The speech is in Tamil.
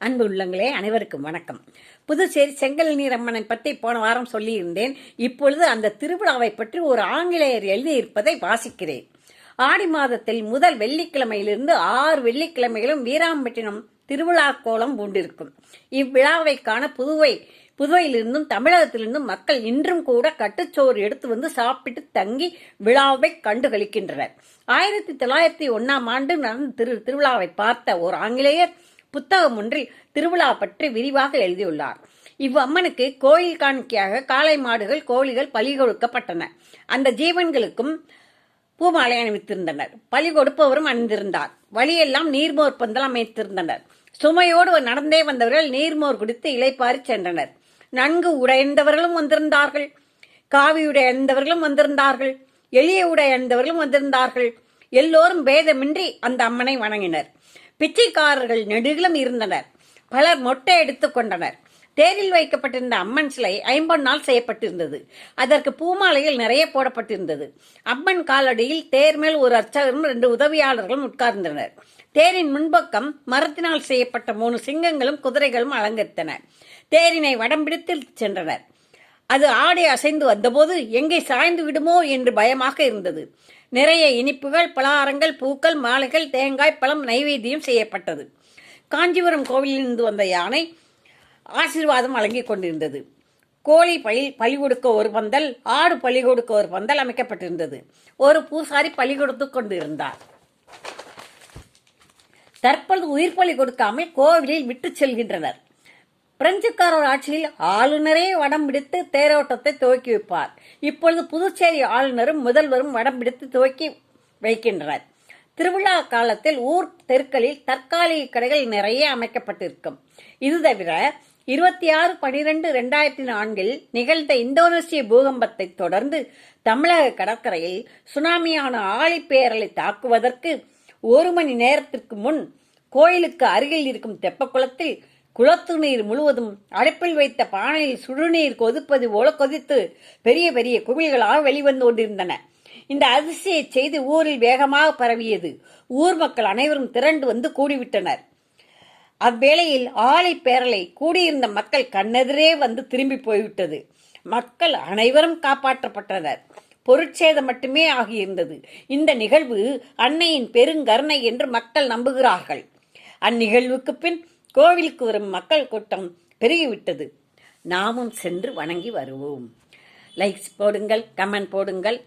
அன்பு உள்ளங்களே, அனைவருக்கும் வணக்கம். புதுச்சேரி செங்கல் நீரம்மனை பற்றி போன வாரம் சொல்லியிருந்தேன். இப்பொழுது அந்த திருவிழாவை பற்றி ஒரு ஆங்கிலேயர் எழுதியிருப்பதை வாசிக்கிறேன். ஆடி மாதத்தில் முதல் வெள்ளிக்கிழமையிலிருந்து 6 வெள்ளிக்கிழமைகளும் வீராம்பட்டினம் திருவிழா கோலம் பூண்டிருக்கும். இவ்விழாவை காண புதுவையிலிருந்தும் தமிழகத்திலிருந்தும் மக்கள் இன்றும் கூட கட்டுச்சோறு எடுத்து வந்து சாப்பிட்டு தங்கி விழாவை கண்டு கழிக்கின்றனர். 1901 நடந்த திருவிழாவை பார்த்த ஒரு ஆங்கிலேயர் புத்தகம் ஒன்றில் திருவிழா பற்றி விரிவாக எழுதியுள்ளார். இவ்வம்மனுக்கு கோயில் காணிக்கையாக காளை மாடுகள் கோழிகள் பலி கொடுக்கப்பட்டன. அந்த ஜீவன்களுக்கும் பூமாலை அணிவித்திருந்தனர். பலி கொடுப்பவரும் அணிந்திருந்தார். வழியெல்லாம் நீர்மோர் பந்தல் அமைத்திருந்தனர். சுமையோடு நடந்தே வந்தவர்கள் நீர்மோர் குடித்து இளைப்பாரி சென்றனர். நன்கு உடைந்தவர்களும் வந்திருந்தார்கள். காவி உடை அணிந்தவர்களும் வந்திருந்தார்கள். எளிய உடை அணிந்தவர்களும் வந்திருந்தார்கள். எல்லோரும் பேதமின்றி அந்த அம்மனை வணங்கினர். பிச்சைக்காரர்கள் நெடுகிலும் இருந்தனர். பலர் மொட்டை எடுத்துக் கொண்டனர். தேரில் வைக்கப்பட்டிருந்த அம்மன் சிலை 50 செய்யப்பட்டிருந்தது. அதற்கு பூமாலையில் நிறைய போடப்பட்டிருந்தது. அம்மன் காலடியில் தேர் மேல் ஒரு அர்ச்சகரும் 2 உதவியாளர்களும் உட்கார்ந்தனர். தேரின் முன்பக்கம் மரத்தினால் செய்யப்பட்ட 3 சிங்கங்களும் குதிரைகளும் அலங்கரித்தன. தேரினை வடம் பிடித்து சென்றனர். அது ஆடை அசைந்து வந்தபோது எங்கே சாய்ந்து விடுமோ என்று பயமாக இருந்தது. நிறைய இனிப்புகள், பலகாரங்கள், பூக்கள், மாலைகள், தேங்காய், பழம் நைவேத்தியம் செய்யப்பட்டது. காஞ்சிபுரம் கோவிலிருந்து வந்த யானை ஆசீர்வாதம் வழங்கிக் கொண்டிருந்தது. கோழி பலி கொடுக்க ஒரு பந்தல், ஆடு பலி கொடுக்க ஒரு பந்தல் அமைக்கப்பட்டிருந்தது. ஒரு பூசாரி பலி கொடுத்து கொண்டிருந்தார். தற்பொழுது உயிர் பலி கொடுக்காமல் கோவிலில் விட்டு செல்கின்றனர். பிரெஞ்சுக்காரர் ஆட்சியில் ஆளுநரே வடம் பிடித்து தேரோட்டத்தை துவக்கி வைப்பார். இப்பொழுது புதுச்சேரி ஆளுநரும் முதல்வரும் வடம் பிடித்து துவக்கி வைக்கின்றனர். திருவிழா காலத்தில் ஊர் தெருக்களில் தற்காலிக கடைகள் நிறைய அமைக்கப்பட்டிருக்கும். இது தவிர 26/12/2004 நிகழ்ந்த இந்தோனேசிய பூகம்பத்தை தொடர்ந்து தமிழக கடற்கரையில் சுனாமியான ஆழிப்பேரலை தாக்குவதற்கு 1 மணி நேரத்திற்கு முன் கோயிலுக்கு அருகில் இருக்கும் தெப்பக்குளத்தில் குளத்து நீர் முழுவதும் அடுப்பில் வைத்த பானையில் சுடுநீர் கொதிப்பது போல கொதித்து பெரிய பெரிய குமிழ்களாக வெளிவந்து கொண்டிருந்தன. இந்த அதிசய செய்தி ஊரில் வேகமாக பரவியது. ஊர் மக்கள் அனைவரும் திரண்டு வந்து கூடிவிட்டனர். அவ்வேளையில் ஆழிப்பேரலை கூடியிருந்த மக்கள் கண்ணெதிரே வந்து திரும்பி போய்விட்டது. மக்கள் அனைவரும் காப்பாற்றப்பட்டனர். பொருட்சேதம் மட்டுமே ஆகியிருந்தது. இந்த நிகழ்வு அன்னையின் பெருங்கருணை என்று மக்கள் நம்புகிறார்கள். அந்நிகழ்வுக்கு பின் கோவிலுக்கு வரும் மக்கள் கூட்டம் பெருகிவிட்டது. நாமும் சென்று வணங்கி வருவோம். லைக்ஸ் போடுங்கள், கமெண்ட் போடுங்கள்.